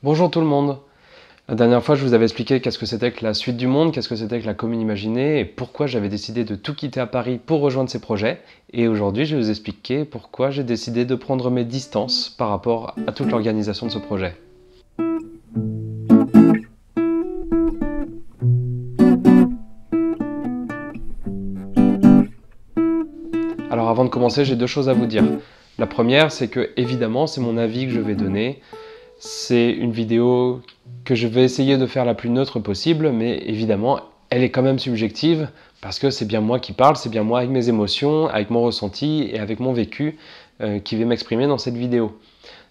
Bonjour tout le monde. La dernière fois, je vous avais expliqué qu'est-ce que c'était que la suite du monde, qu'est-ce que c'était que la commune imaginée et pourquoi j'avais décidé de tout quitter à Paris pour rejoindre ces projets. Et aujourd'hui, je vais vous expliquer pourquoi j'ai décidé de prendre mes distances par rapport à toute l'organisation de ce projet. Alors avant de commencer, j'ai deux choses à vous dire. La première, c'est que évidemment, c'est mon avis que je vais donner. C'est une vidéo que je vais essayer de faire la plus neutre possible, mais évidemment, elle est quand même subjective parce que c'est bien moi qui parle, c'est bien moi avec mes émotions, avec mon ressenti et avec mon vécu qui vais m'exprimer dans cette vidéo.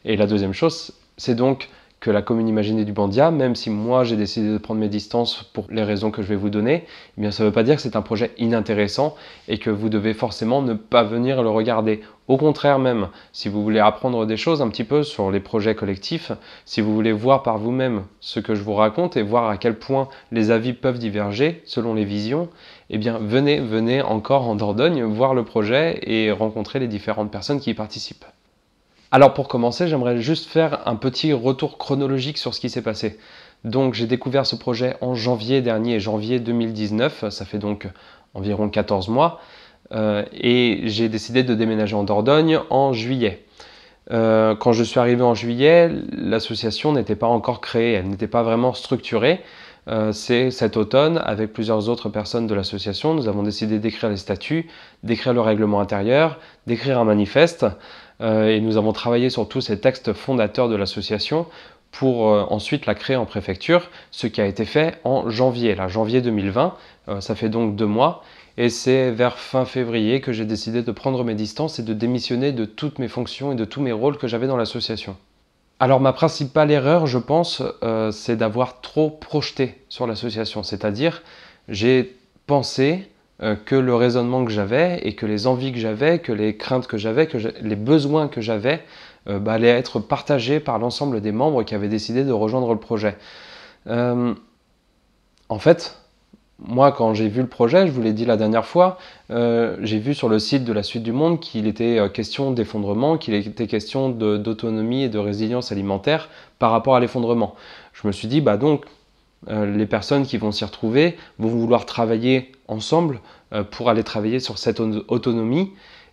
Et la deuxième chose, c'est donc que la commune imaginée du Bandia, même si moi j'ai décidé de prendre mes distances pour les raisons que je vais vous donner, eh bien ça ne veut pas dire que c'est un projet inintéressant et que vous devez forcément ne pas venir le regarder. Au contraire même, si vous voulez apprendre des choses un petit peu sur les projets collectifs, si vous voulez voir par vous-même ce que je vous raconte et voir à quel point les avis peuvent diverger selon les visions, eh bien venez encore en Dordogne voir le projet et rencontrer les différentes personnes qui y participent. Alors pour commencer, j'aimerais juste faire un petit retour chronologique sur ce qui s'est passé. Donc j'ai découvert ce projet en janvier dernier, janvier 2019, ça fait donc environ 14 mois, et j'ai décidé de déménager en Dordogne en juillet. Quand je suis arrivé en juillet, l'association n'était pas encore créée, elle n'était pas vraiment structurée. C'est cet automne, avec plusieurs autres personnes de l'association, nous avons décidé d'écrire les statuts, d'écrire le règlement intérieur, d'écrire un manifeste, et nous avons travaillé sur tous ces textes fondateurs de l'association pour ensuite la créer en préfecture, ce qui a été fait en janvier, là, janvier 2020, ça fait donc 2 mois, et c'est vers fin février que j'ai décidé de prendre mes distances et de démissionner de toutes mes fonctions et de tous mes rôles que j'avais dans l'association. Alors ma principale erreur, je pense, c'est d'avoir trop projeté sur l'association. C'est-à-dire, j'ai pensé que le raisonnement que j'avais et que les envies que j'avais, que les craintes que j'avais, les besoins que j'avais allaient être partagés par l'ensemble des membres qui avaient décidé de rejoindre le projet. En fait, moi, quand j'ai vu le projet, je vous l'ai dit la dernière fois, j'ai vu sur le site de la Suite du Monde qu'il était question d'effondrement, qu'il était question d'autonomie et de résilience alimentaire par rapport à l'effondrement. Je me suis dit, bah donc, les personnes qui vont s'y retrouver vont vouloir travailler ensemble pour aller travailler sur cette autonomie.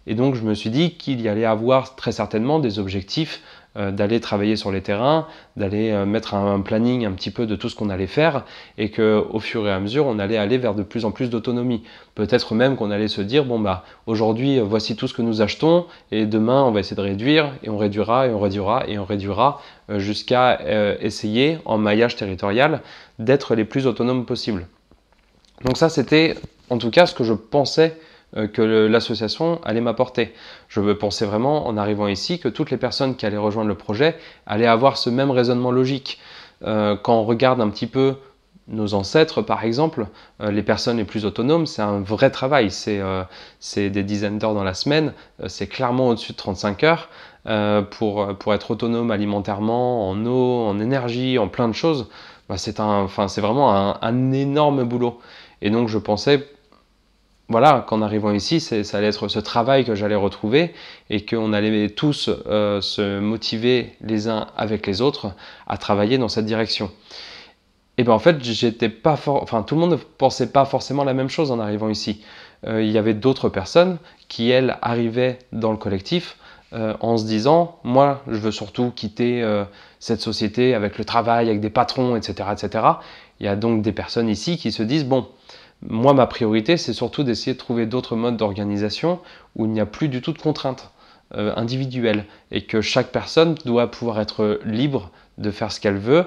Et donc, je me suis dit qu'il y allait avoir très certainement des objectifs d'aller travailler sur les terrains, d'aller mettre un planning un petit peu de tout ce qu'on allait faire et qu'au fur et à mesure, on allait aller vers de plus en plus d'autonomie. Peut-être même qu'on allait se dire, bon bah aujourd'hui, voici tout ce que nous achetons et demain, on va essayer de réduire et on réduira et on réduira et on réduira jusqu'à essayer, en maillage territorial, d'être les plus autonomes possible. Donc ça, c'était en tout cas ce que je pensais que l'association allait m'apporter. Je pensais vraiment, en arrivant ici, que toutes les personnes qui allaient rejoindre le projet allaient avoir ce même raisonnement logique. Quand on regarde un petit peu nos ancêtres, par exemple, les personnes les plus autonomes, c'est un vrai travail. C'est des dizaines d'heures dans la semaine, c'est clairement au-dessus de 35 heures pour être autonome alimentairement, en eau, en énergie, en plein de choses. C'est vraiment un énorme boulot. Et donc je pensais, voilà, qu'en arrivant ici, ça allait être ce travail que j'allais retrouver et qu'on allait tous se motiver les uns avec les autres à travailler dans cette direction. Et bien en fait, tout le monde ne pensait pas forcément la même chose en arrivant ici. Il y avait d'autres personnes qui, elles, arrivaient dans le collectif en se disant, moi, je veux surtout quitter cette société avec le travail, avec des patrons, etc., etc. Il y a donc des personnes ici qui se disent, bon, moi, ma priorité, c'est surtout d'essayer de trouver d'autres modes d'organisation où il n'y a plus du tout de contraintes individuelles et que chaque personne doit pouvoir être libre de faire ce qu'elle veut,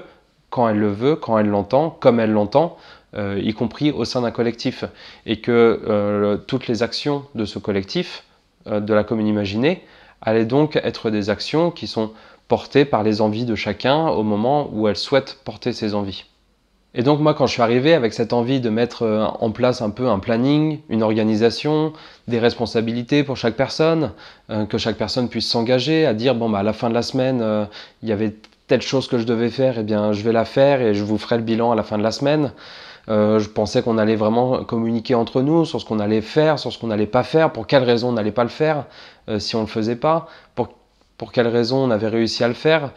quand elle le veut, quand elle l'entend, comme elle l'entend, y compris au sein d'un collectif. Et que toutes les actions de ce collectif, de la commune imaginée, allaient donc être des actions qui sont portées par les envies de chacun au moment où elle souhaite porter ses envies. Et donc moi, quand je suis arrivé avec cette envie de mettre en place un peu un planning, une organisation, des responsabilités pour chaque personne, que chaque personne puisse s'engager à dire, bon bah à la fin de la semaine, il y avait telle chose que je devais faire, eh bien je vais la faire et je vous ferai le bilan à la fin de la semaine. Je pensais qu'on allait vraiment communiquer entre nous sur ce qu'on allait faire, sur ce qu'on n'allait pas faire, pour quelles raisons on n'allait pas le faire, si on ne le faisait pas, pour quelles raisons on avait réussi à le faire,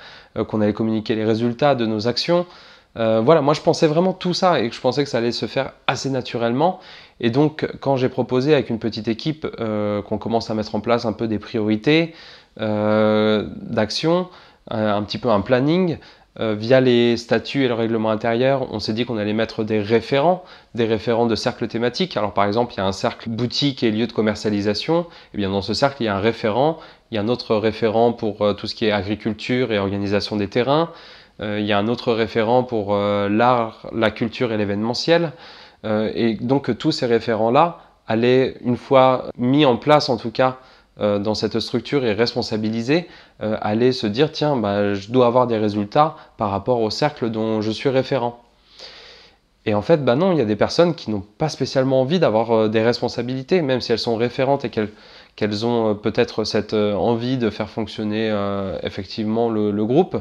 qu'on allait communiquer les résultats de nos actions. Voilà, moi je pensais vraiment tout ça et que je pensais que ça allait se faire assez naturellement. Et donc quand j'ai proposé avec une petite équipe qu'on commence à mettre en place un peu des priorités d'action, un petit peu un planning, via les statuts et le règlement intérieur, on s'est dit qu'on allait mettre des référents de cercles thématiques. Alors par exemple, il y a un cercle boutique et lieu de commercialisation. Et bien dans ce cercle, il y a un référent. Il y a un autre référent pour tout ce qui est agriculture et organisation des terrains. Il y a un autre référent pour l'art, la culture et l'événementiel. Et donc tous ces référents-là allaient, une fois mis en place en tout cas dans cette structure et responsabilisés, allaient se dire tiens, bah, je dois avoir des résultats par rapport au cercle dont je suis référent. Et en fait, bah non, il y a des personnes qui n'ont pas spécialement envie d'avoir des responsabilités, même si elles sont référentes et qu'elles ont peut-être cette envie de faire fonctionner effectivement le groupe.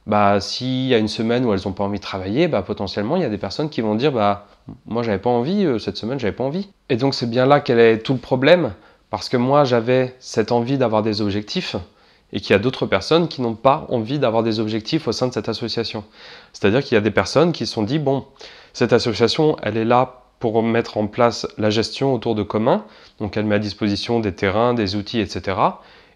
Bah, s'il y a une semaine où elles n'ont pas envie de travailler, bah, potentiellement, il y a des personnes qui vont dire bah, moi, j'avais pas envie, cette semaine, j'avais pas envie. Et donc, c'est bien là qu'elle est tout le problème, parce que moi, j'avais cette envie d'avoir des objectifs, et qu'il y a d'autres personnes qui n'ont pas envie d'avoir des objectifs au sein de cette association. C'est-à-dire qu'il y a des personnes qui se sont dit bon, cette association, elle est là pour mettre en place la gestion autour de communs, donc elle met à disposition des terrains, des outils, etc.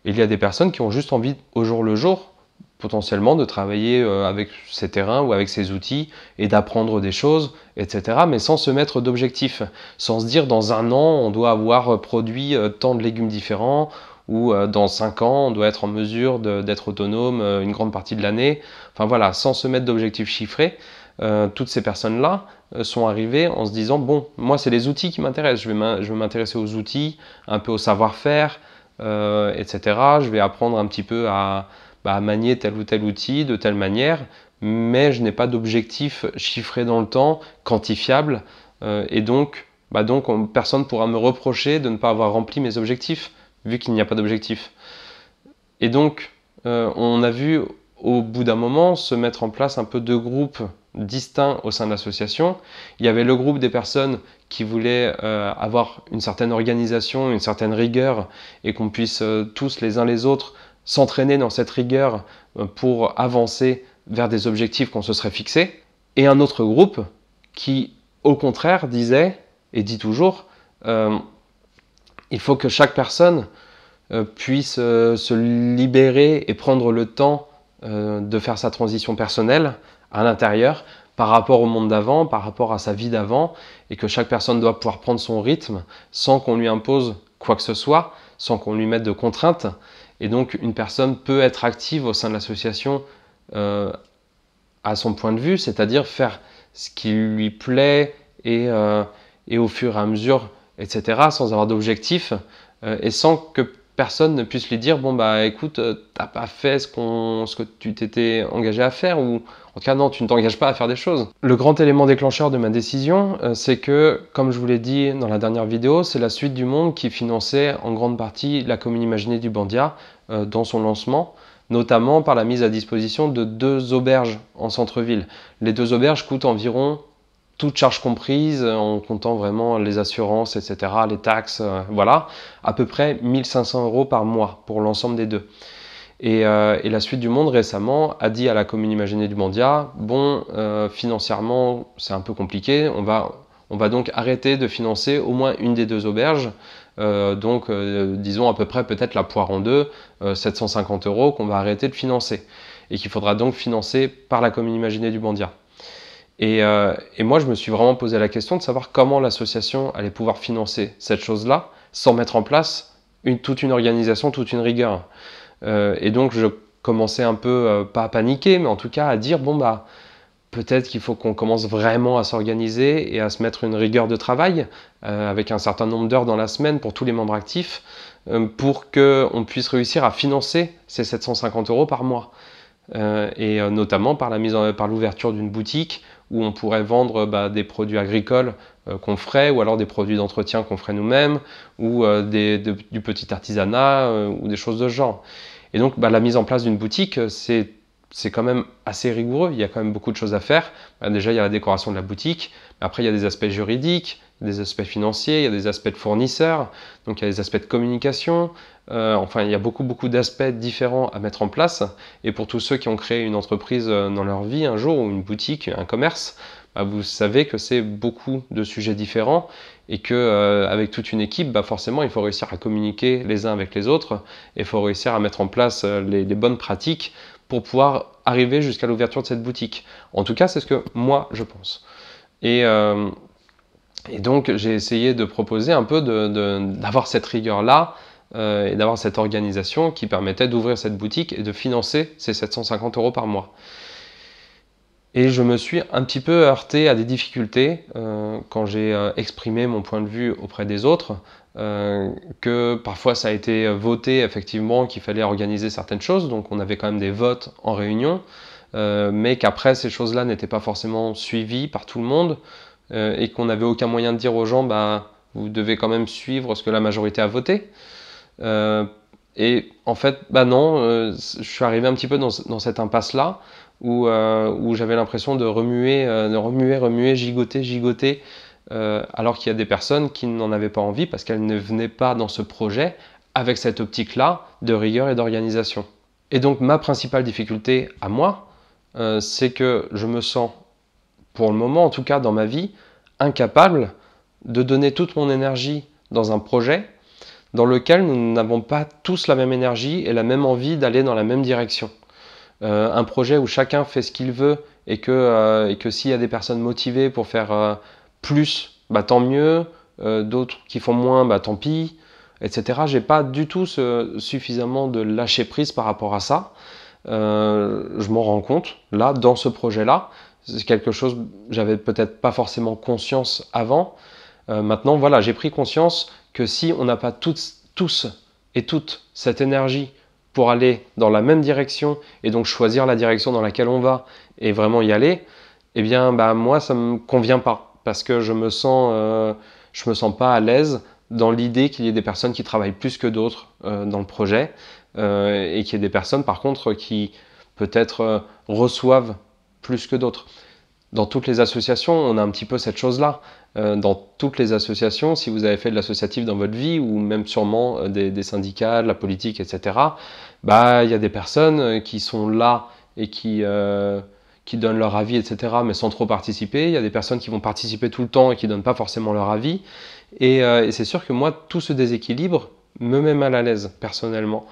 Et il y a des personnes qui ont juste envie, au jour le jour, potentiellement de travailler avec ces terrains ou avec ces outils et d'apprendre des choses, etc. Mais sans se mettre d'objectifs, sans se dire dans un an, on doit avoir produit tant de légumes différents, ou dans 5 ans, on doit être en mesure d'être autonome une grande partie de l'année. Enfin voilà, sans se mettre d'objectifs chiffrés. Toutes ces personnes-là sont arrivées en se disant bon, moi c'est les outils qui m'intéressent, je vais m'intéresser aux outils, un peu au savoir-faire, etc. Je vais apprendre un petit peu à manier tel ou tel outil de telle manière, mais je n'ai pas d'objectif chiffré dans le temps, quantifiable, et donc personne ne pourra me reprocher de ne pas avoir rempli mes objectifs, vu qu'il n'y a pas d'objectif. Et donc, on a vu au bout d'un moment se mettre en place un peu deux groupes distincts au sein de l'association. Il y avait le groupe des personnes qui voulaient avoir une certaine organisation, une certaine rigueur, et qu'on puisse tous les uns les autres s'entraîner dans cette rigueur pour avancer vers des objectifs qu'on se serait fixés. Et un autre groupe qui, au contraire, disait, et dit toujours, il faut que chaque personne puisse se libérer et prendre le temps de faire sa transition personnelle à l'intérieur par rapport au monde d'avant, par rapport à sa vie d'avant, et que chaque personne doit pouvoir prendre son rythme sans qu'on lui impose quoi que ce soit, sans qu'on lui mette de contraintes. Et donc une personne peut être active au sein de l'association à son point de vue, c'est-à-dire faire ce qui lui plaît et au fur et à mesure, etc., sans avoir d'objectif et sans que personne ne puisse lui dire bon bah écoute, t'as pas fait ce que tu t'étais engagé à faire, ou en tout cas non, tu ne t'engages pas à faire des choses. Le grand élément déclencheur de ma décision, c'est que, comme je vous l'ai dit dans la dernière vidéo, c'est la Suite du Monde qui finançait en grande partie la commune imaginée du Bandia dans son lancement, notamment par la mise à disposition de 2 auberges en centre-ville. Les 2 auberges coûtent environ, toutes charges comprises, en comptant vraiment les assurances, etc., les taxes, voilà, à peu près 1 500 € par mois pour l'ensemble des 2. Et la Suite du Monde récemment a dit à la commune imaginée du Bandia, bon, financièrement c'est un peu compliqué, on va donc arrêter de financer au moins une des 2 auberges, disons à peu près peut-être la poire en deux, 750 € qu'on va arrêter de financer, et qu'il faudra donc financer par la commune imaginée du Bandia. Et moi, je me suis vraiment posé la question de savoir comment l'association allait pouvoir financer cette chose-là sans mettre en place toute une organisation, toute une rigueur. Et donc, je commençais un peu, pas à paniquer, mais en tout cas à dire, bon, bah, peut-être qu'il faut qu'on commence vraiment à s'organiser et à se mettre une rigueur de travail avec un certain nombre d'heures dans la semaine pour tous les membres actifs pour qu'on puisse réussir à financer ces 750 € par mois. Et notamment par l'ouverture d'une boutique où on pourrait vendre des produits agricoles qu'on ferait, ou alors des produits d'entretien qu'on ferait nous-mêmes, ou du petit artisanat, ou des choses de ce genre. Et donc la mise en place d'une boutique, c'est quand même assez rigoureux, il y a quand même beaucoup de choses à faire. Déjà il y a la décoration de la boutique, après il y a des aspects juridiques, des aspects financiers, il y a des aspects de fournisseurs, donc il y a des aspects de communication, enfin il y a beaucoup d'aspects différents à mettre en place. Et pour tous ceux qui ont créé une entreprise dans leur vie un jour, ou une boutique, un commerce, bah, vous savez que c'est beaucoup de sujets différents et que avec toute une équipe, bah, forcément il faut réussir à communiquer les uns avec les autres et il faut réussir à mettre en place les bonnes pratiques pour pouvoir arriver jusqu'à l'ouverture de cette boutique. En tout cas, c'est ce que moi je pense. Et donc j'ai essayé de proposer un peu d'avoir cette rigueur-là et d'avoir cette organisation qui permettait d'ouvrir cette boutique et de financer ces 750 € par mois. Et je me suis un petit peu heurté à des difficultés quand j'ai exprimé mon point de vue auprès des autres, que parfois ça a été voté effectivement qu'il fallait organiser certaines choses, donc on avait quand même des votes en réunion, mais qu'après ces choses-là n'étaient pas forcément suivies par tout le monde, et qu'on n'avait aucun moyen de dire aux gens bah, vous devez quand même suivre ce que la majorité a voté. Et en fait, bah non, je suis arrivé un petit peu dans cette impasse-là, où j'avais l'impression de remuer, gigoter, alors qu'il y a des personnes qui n'en avaient pas envie parce qu'elles ne venaient pas dans ce projet avec cette optique-là de rigueur et d'organisation. Et donc ma principale difficulté à moi, c'est que je me sens, pour le moment en tout cas dans ma vie, incapable de donner toute mon énergie dans un projet dans lequel nous n'avons pas tous la même énergie et la même envie d'aller dans la même direction. Un projet où chacun fait ce qu'il veut et que s'il y a des personnes motivées pour faire plus, bah, tant mieux, d'autres qui font moins, bah, tant pis, etc. J'ai pas du tout suffisamment de lâcher prise par rapport à ça. Je m'en rends compte, là, dans ce projet-là. C'est quelque chose, j'avais peut-être pas forcément conscience avant. Maintenant, voilà, j'ai pris conscience que si on n'a pas tous et toutes cette énergie pour aller dans la même direction et donc choisir la direction dans laquelle on va et vraiment y aller, eh bien bah, moi ça me convient pas parce que je me sens pas à l'aise dans l'idée qu'il y ait des personnes qui travaillent plus que d'autres dans le projet et qu'il y ait des personnes par contre qui peut-être reçoivent plus que d'autres. Dans toutes les associations, on a un petit peu cette chose-là. Dans toutes les associations, si vous avez fait de l'associatif dans votre vie, ou même sûrement des syndicats, de la politique, etc., bah, il y a des personnes qui sont là et qui donnent leur avis, etc., mais sans trop participer. Il y a des personnes qui vont participer tout le temps et qui ne donnent pas forcément leur avis. Et c'est sûr que moi, tout ce déséquilibre me met mal à l'aise, personnellement.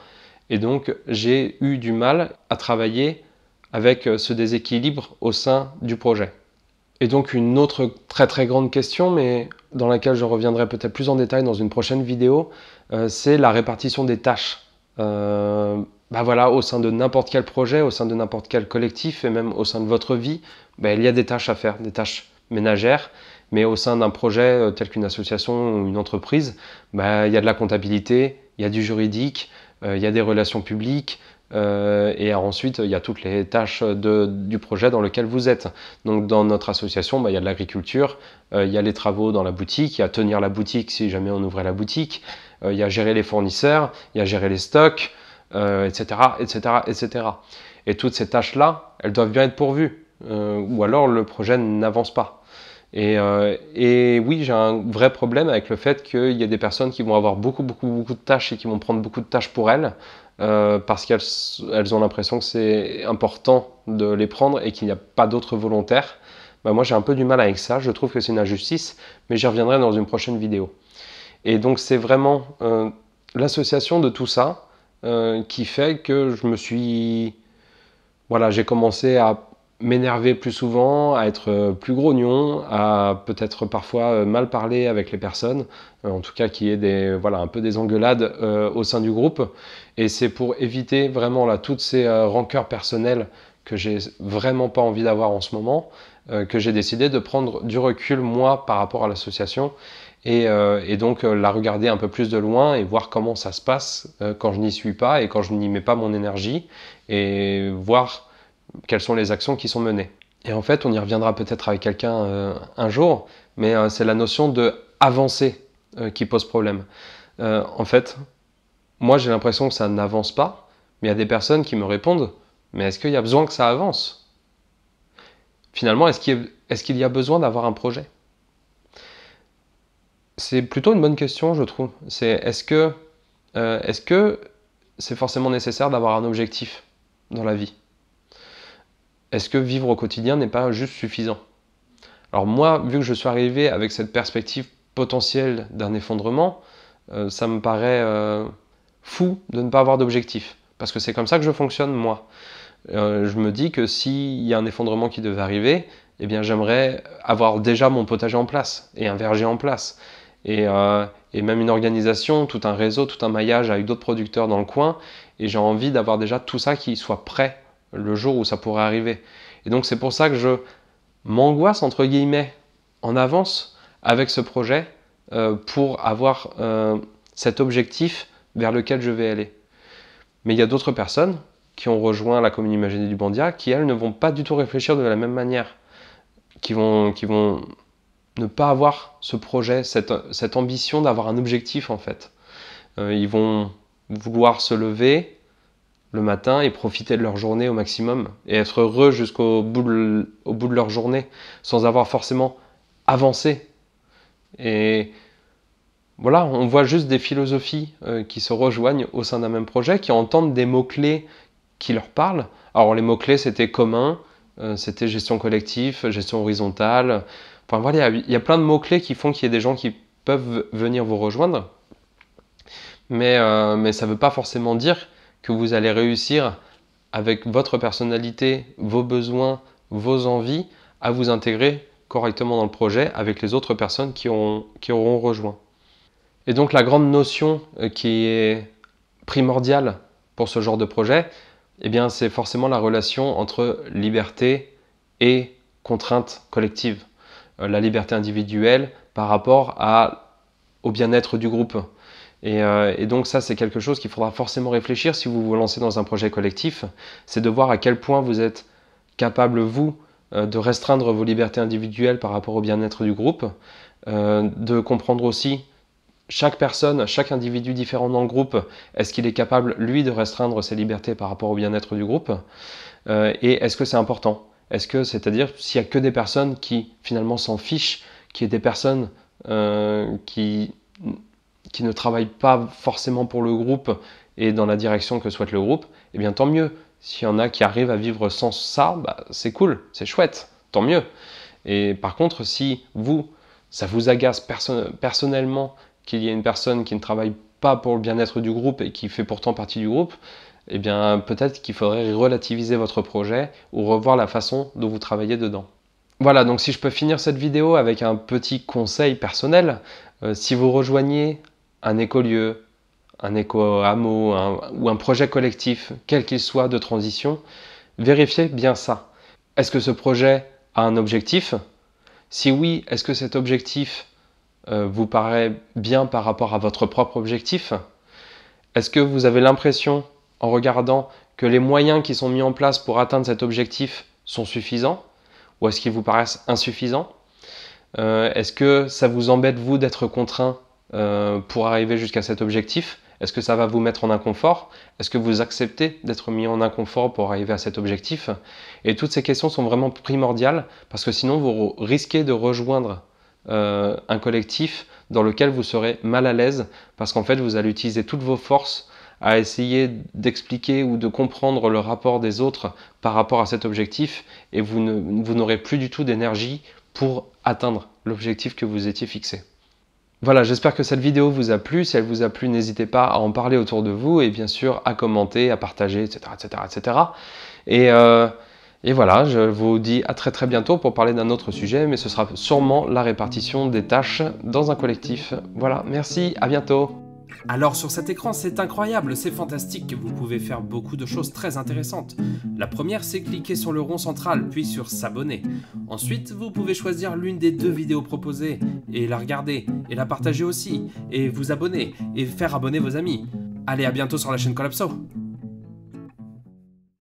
Et donc, j'ai eu du mal à travailler avec ce déséquilibre au sein du projet. Et donc une autre très grande question, mais dans laquelle je reviendrai peut-être plus en détail dans une prochaine vidéo, c'est la répartition des tâches. Bah voilà, au sein de n'importe quel projet, au sein de n'importe quel collectif et même au sein de votre vie, bah, il y a des tâches à faire, des tâches ménagères, mais au sein d'un projet tel qu'une association ou une entreprise, bah, il y a de la comptabilité, il y a du juridique, il y a des relations publiques, et ensuite il y a toutes les tâches du projet dans lequel vous êtes. Donc dans notre association, bah, il y a de l'agriculture, il y a les travaux dans la boutique, il y a tenir la boutique si jamais on ouvrait la boutique, il y a gérer les fournisseurs, il y a gérer les stocks, etc. Et toutes ces tâches-là, elles doivent bien être pourvues, ou alors le projet n'avance pas. Et oui, j'ai un vrai problème avec le fait qu'il y a des personnes qui vont avoir beaucoup de tâches et qui vont prendre beaucoup de tâches pour elles, parce qu'elles ont l'impression que c'est important de les prendre et qu'il n'y a pas d'autres volontaires. Bah, moi j'ai un peu du mal avec ça, je trouve que c'est une injustice, mais j'y reviendrai dans une prochaine vidéo. Et donc c'est vraiment l'association de tout ça qui fait que j'ai commencé à m'énerver plus souvent, à être plus grognon, à peut-être parfois mal parler avec les personnes, en tout cas qu'il y ait un peu des engueulades au sein du groupe. Et c'est pour éviter vraiment là, toutes ces rancœurs personnelles que j'ai vraiment pas envie d'avoir en ce moment, que j'ai décidé de prendre du recul moi par rapport à l'association et donc la regarder un peu plus de loin et voir comment ça se passe quand je n'y suis pas et quand je n'y mets pas mon énergie et voir quelles sont les actions qui sont menées. Et en fait, on y reviendra peut-être avec quelqu'un un jour, mais c'est la notion de avancer qui pose problème. En fait, moi j'ai l'impression que ça n'avance pas, mais il y a des personnes qui me répondent « mais est-ce qu'il y a besoin que ça avance ?» Finalement, est-ce qu'il y a besoin d'avoir un projet ? C'est plutôt une bonne question, je trouve. C'est est-ce que c'est forcément nécessaire d'avoir un objectif dans la vie? Est-ce que vivre au quotidien n'est pas juste suffisant? Alors moi, vu que je suis arrivé avec cette perspective potentielle d'un effondrement, ça me paraît fou de ne pas avoir d'objectif. Parce que c'est comme ça que je fonctionne, moi. Je me dis que s'il y a un effondrement qui devait arriver, eh bien j'aimerais avoir déjà mon potager en place et un verger en place. Et même une organisation, tout un réseau, tout un maillage avec d'autres producteurs dans le coin. Et j'ai envie d'avoir déjà tout ça qui soit prêt le jour où ça pourrait arriver. Et donc c'est pour ça que je m'angoisse, entre guillemets, en avance avec ce projet pour avoir cet objectif vers lequel je vais aller. Mais il y a d'autres personnes qui ont rejoint la commune imaginée du Bandia qui, elles, ne vont pas du tout réfléchir de la même manière, qui vont ne pas avoir ce projet, cette ambition d'avoir un objectif en fait. Ils vont vouloir se lever le matin et profiter de leur journée au maximum et être heureux jusqu'au bout de leur journée sans avoir forcément avancé. Et voilà, on voit juste des philosophies qui se rejoignent au sein d'un même projet, qui entendent des mots-clés qui leur parlent. Alors les mots-clés, c'était commun, c'était gestion collective, gestion horizontale. Enfin voilà, il y a plein de mots-clés qui font qu'il y ait des gens qui peuvent venir vous rejoindre. Mais ça ne veut pas forcément dire que vous allez réussir avec votre personnalité, vos besoins, vos envies, à vous intégrer correctement dans le projet avec les autres personnes qui auront rejoint. Et donc la grande notion qui est primordiale pour ce genre de projet, eh bien, c'est forcément la relation entre liberté et contrainte collective. La liberté individuelle par rapport au bien-être du groupe. Et donc ça, c'est quelque chose qu'il faudra forcément réfléchir si vous vous lancez dans un projet collectif, c'est de voir à quel point vous êtes capable, vous, de restreindre vos libertés individuelles par rapport au bien-être du groupe, de comprendre aussi chaque personne, chaque individu différent dans le groupe, est-ce qu'il est capable, lui, de restreindre ses libertés par rapport au bien-être du groupe et est-ce que c'est important? Est-ce que, c'est-à-dire, s'il n'y a que des personnes qui, finalement, s'en fichent, qu'il y ait des personnes qui ne travaillent pas forcément pour le groupe et dans la direction que souhaite le groupe, eh bien, tant mieux. S'il y en a qui arrivent à vivre sans ça, bah, c'est cool, c'est chouette, tant mieux. Et par contre, si vous, ça vous agace personnellement qu'il y ait une personne qui ne travaille pas pour le bien-être du groupe et qui fait pourtant partie du groupe, eh bien peut-être qu'il faudrait relativiser votre projet ou revoir la façon dont vous travaillez dedans. Voilà, donc si je peux finir cette vidéo avec un petit conseil personnel, si vous rejoignez un écolieu, un éco-hameau ou un projet collectif, quel qu'il soit de transition, vérifiez bien ça. Est-ce que ce projet a un objectif? Si oui, est-ce que cet objectif vous paraît bien par rapport à votre propre objectif? Est-ce que vous avez l'impression, en regardant, que les moyens qui sont mis en place pour atteindre cet objectif sont suffisants? Ou est-ce qu'ils vous paraissent insuffisants? Est-ce que ça vous embête, vous, d'être contraint pour arriver jusqu'à cet objectif? Est-ce que ça va vous mettre en inconfort? Est-ce que vous acceptez d'être mis en inconfort pour arriver à cet objectif? Et toutes ces questions sont vraiment primordiales parce que sinon vous risquez de rejoindre un collectif dans lequel vous serez mal à l'aise parce qu'en fait vous allez utiliser toutes vos forces à essayer d'expliquer ou de comprendre le rapport des autres par rapport à cet objectif et vous n'aurez plus du tout d'énergie pour atteindre l'objectif que vous étiez fixé. Voilà, j'espère que cette vidéo vous a plu. Si elle vous a plu, n'hésitez pas à en parler autour de vous et bien sûr à commenter, à partager, etc. etc., etc. Et voilà, je vous dis à très bientôt pour parler d'un autre sujet, mais ce sera sûrement la répartition des tâches dans un collectif. Voilà, merci, à bientôt. Alors sur cet écran, c'est incroyable, c'est fantastique, vous pouvez faire beaucoup de choses très intéressantes. La première, c'est cliquer sur le rond central, puis sur s'abonner. Ensuite, vous pouvez choisir l'une des 2 vidéos proposées, et la regarder, et la partager aussi, et vous abonner, et faire abonner vos amis. Allez, à bientôt sur la chaîne Collapso.